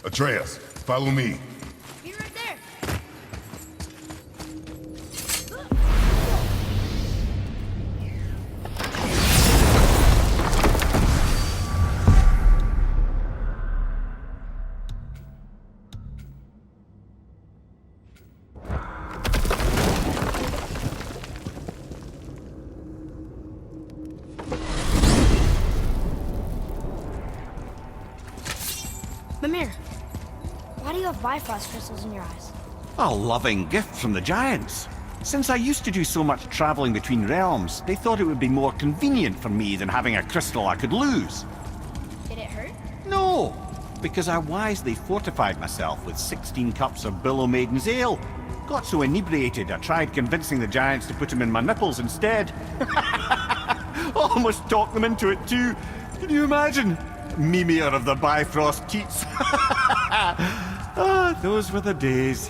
Atreus, follow me. Be right there. Mimir, why do you have Bifrost crystals in your eyes? A loving gift from the giants. Since I used to do so much traveling between realms, they thought it would be more convenient for me than having a crystal I could lose. Did it hurt? No, because I wisely fortified myself with 16 cups of Billow Maiden's ale. Got so inebriated, I tried convincing the giants to put them in my nipples instead. Almost talked them into it too. Can you imagine? Mimir of the Bifrost Teats. Ah, those were the days.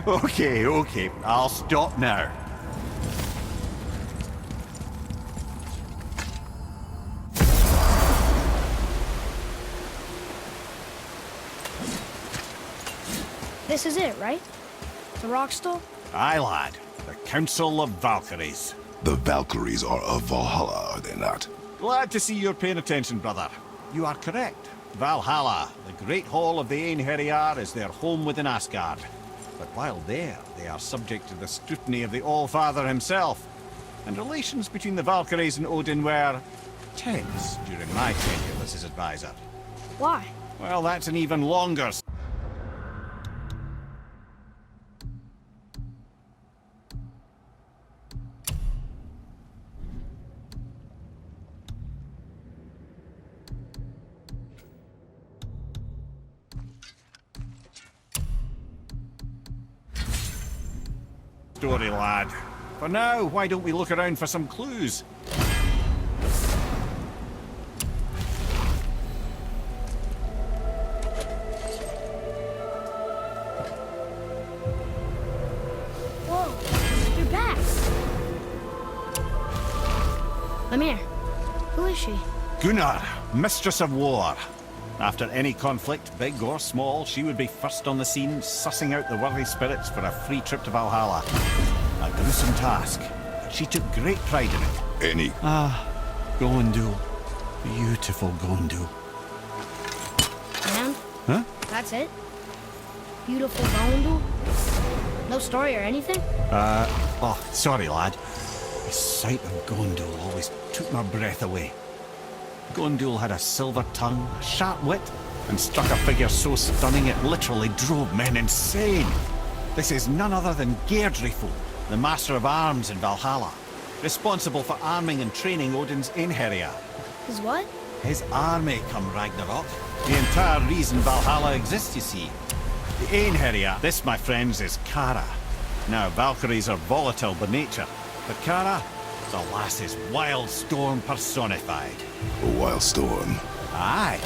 Okay, I'll stop now. This is it, right? The rock stool? Aye, lad. The Council of Valkyries. The Valkyries are of Valhalla, are they not? Glad to see you're paying attention, brother. You are correct. Valhalla, the great hall of the Einherjar, is their home within Asgard. But while there, they are subject to the scrutiny of the All-Father himself. And relations between the Valkyries and Odin were tense during my tenure as his advisor. Why? Well, that's an even longer story, lad. For now, why don't we look around for some clues? Whoa, you're back. Mimir, who is she? Gunnar, Mistress of War. After any conflict, big or small, she would be first on the scene, sussing out the worthy spirits for a free trip to Valhalla. A gruesome task, but she took great pride in it. Gondul. Beautiful Gondul. And? Huh? That's it? Beautiful Gondul? No story or anything? Oh, sorry, lad. The sight of Gondul always took my breath away. Gondul had a silver tongue, a sharp wit, and struck a figure so stunning it literally drove men insane. This is none other than Geirdriful, the master of arms in Valhalla, responsible for arming and training Odin's Einherjar. His what? His army come Ragnarok. The entire reason Valhalla exists, you see. The Einherjar, this, my friends, is Kara. Now, Valkyries are volatile by nature, but Kara, the lass's wild storm personified. A wild storm. Aye,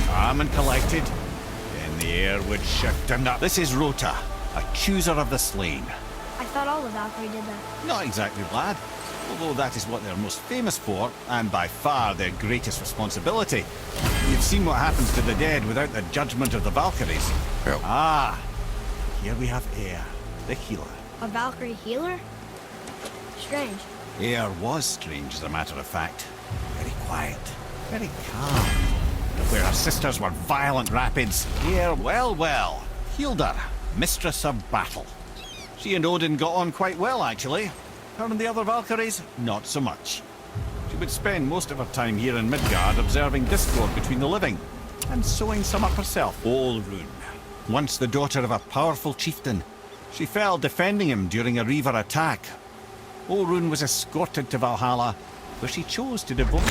calm and collected. Then the air would shift and up. This is Rota, a chooser of the slain. I thought all the Valkyrie did that. Not exactly, lad. Although that is what they're most famous for, and by far their greatest responsibility. You've seen what happens to the dead without the judgment of the Valkyries. Yep. Ah, here we have Air, the healer. A Valkyrie healer? Strange. Air was strange, as a matter of fact. Very quiet, very calm. Where her sisters were violent rapids, Air, well, healed her, mistress of battle. She and Odin got on quite well, actually. Her and the other Valkyries, not so much. She would spend most of her time here in Midgard observing discord between the living, and sewing some up herself. Olrun, once the daughter of a powerful chieftain. She fell defending him during a Reaver attack. Olrun was escorted to Valhalla, where she chose to devote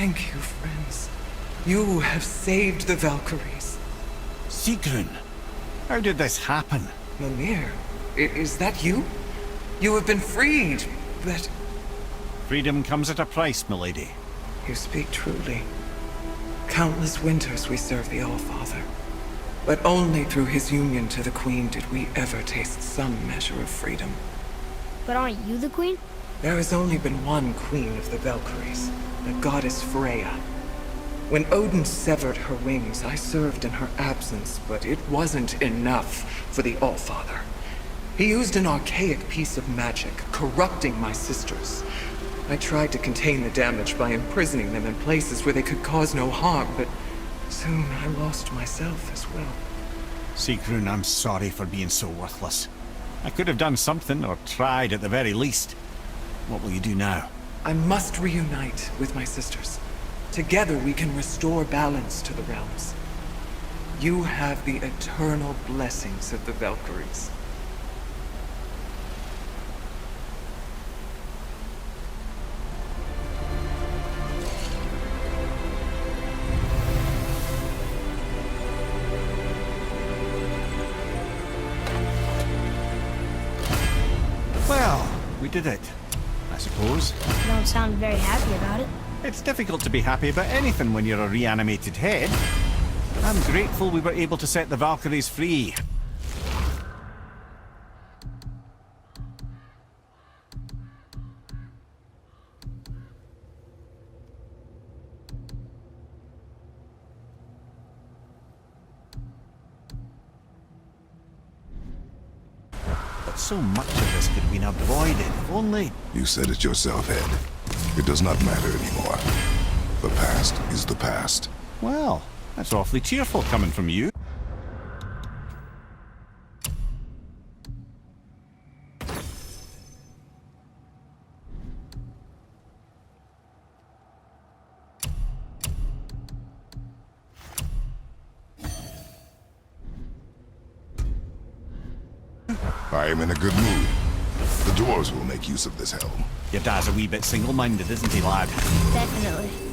Thank you, friends. You have saved the Valkyries. Sigrun, how did this happen? Mimir, is that you? You have been freed, but... Freedom comes at a price, milady. You speak truly. Countless winters we serve the All-Father. But only through his union to the Queen did we ever taste some measure of freedom. But aren't you the queen? There has only been one Queen of the Valkyries, the goddess Freya. When Odin severed her wings, I served in her absence, but it wasn't enough for the All-Father. He used an archaic piece of magic, corrupting my sisters. I tried to contain the damage by imprisoning them in places where they could cause no harm, but soon I lost myself as well. Sigrun, I'm sorry for being so worthless. I could have done something, or tried at the very least. What will you do now? I must reunite with my sisters. Together we can restore balance to the realms. You have the eternal blessings of the Valkyries. Well, we did it, I suppose. You don't sound very happy about it. It's difficult to be happy about anything when you're a reanimated head. I'm grateful we were able to set the Valkyries free. But so much of this could have been avoided if only... You said it yourself, Ed. It does not matter anymore. The past is the past. Well, that's awfully cheerful coming from you. I am in a good mood. The dwarves will make use of this helm. Your dad's a wee bit single-minded, isn't he, lad? Definitely.